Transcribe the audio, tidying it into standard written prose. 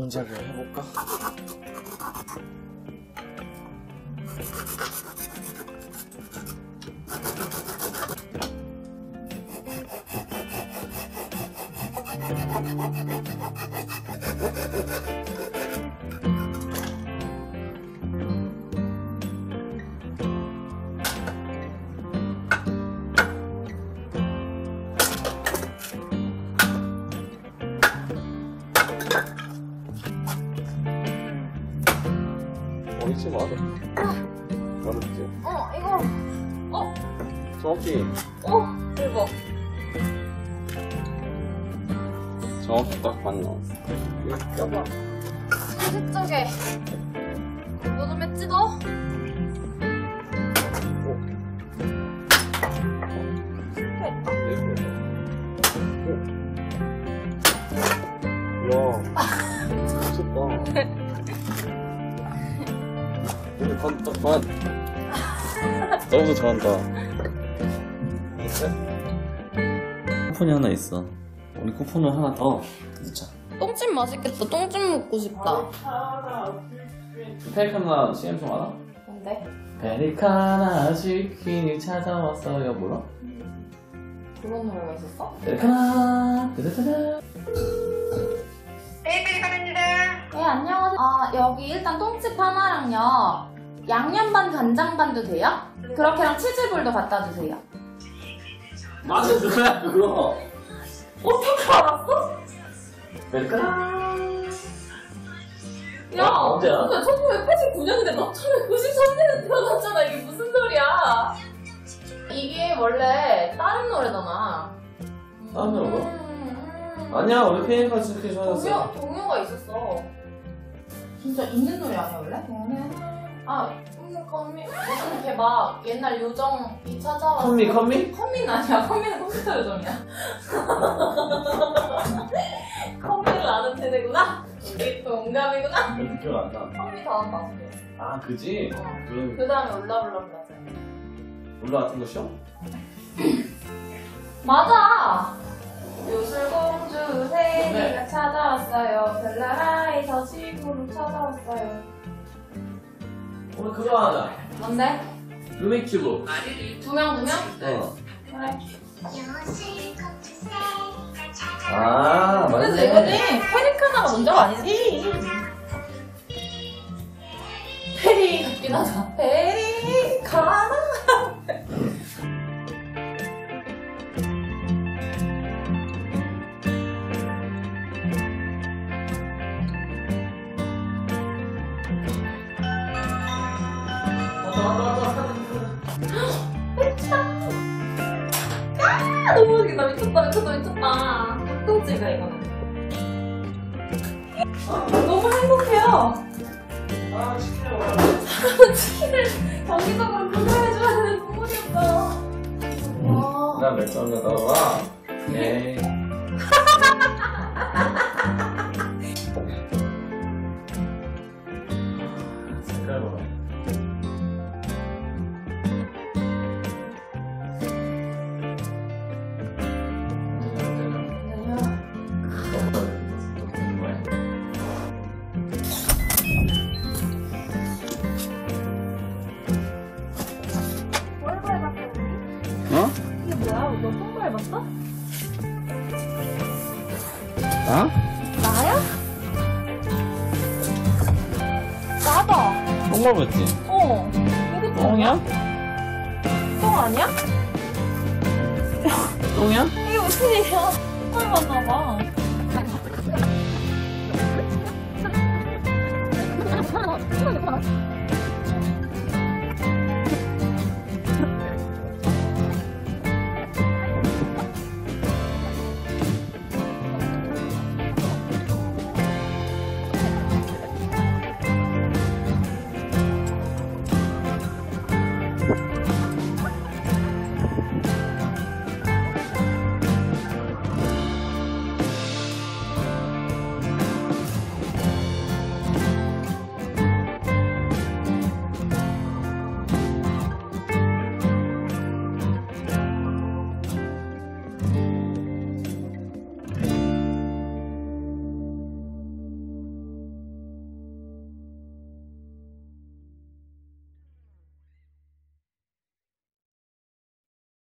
동작을 해볼까? 어이치 맞아. 맞았지? 이거. 정확히. 대박. 정확히 딱 맞나? 여봐. 사실 쪽에 뭐 좀 했지 너? 실패했다. 이야, 미쳤다. 오늘 간. 너무 잘한다. 쿠폰이 하나 있어. 우리 쿠폰을 하나 더 넣자. 똥찜 맛있겠다. 똥찜 먹고 싶다. 페리카나 CM 좀 알아? 뭔데? 페리카나 치킨이 찾아왔어요. 뭐라? 그런 노래가 있었어? 페리카나 따다다다. 네, 페리카나입니다. 네, 안녕하세요. 여기 일단 똥집 하나랑요. 양념반 간장반도 돼요? 그렇게랑 치즈볼도 갖다 주세요. 맞아, 그거야, 그거. 어떻게 알았어? 페리카나. 야, 언제야? 근데 1989년인데 나 1993년에 태어났잖아. 이게 무슨 소리야? 이게 원래 다른 노래잖아. 다른 노래가? 아니야, 우리 페리카나 이렇게 좋아했어. 동요가 있었어. 진짜 있는 노래 아니야 원래? 무슨 이렇게 막 옛날 요정이 찾아왔어. 컴미? 컴미는 아니야. 컴미는 컴퓨터 요정이야. 컴미를 아는 세대구나? 우리 동갑이구나? 기억 안 나. 컴미 다음 방송이야. 아, 그지? 그럼 그 다음에 올라블럼 가자. 올라왔던 것이요? 맞아! 요술공주 세리가 찾아왔어요. 벨라라에서 지구로 찾아왔어요. 오늘 그거 하자. 뭔데? 루미큐브. 두 명? 어. 그래. 아, 그래서 맞네. 이거지? 페리카나가 먼저가 아니지? 페리 같긴 하다. 페리카나. 너무 웃기다. 미쳤다. 똥찌가 이거는. 너무 행복해요. 아, 치킨을 먹어. 사람은 치킨을 정기적으로 교사해줘야 되는 부모니까. 와. 나 맥주한잔 따라와. 오케이. 색깔 봐라. 어? 이게 뭐야? 너 똥 밟았어? 나? 나야? 나다. 똥 밟았지? 이게 똥이야? 똥 아니야? 똥이야? 이게 무슨 일이야? 똥 밟았나봐.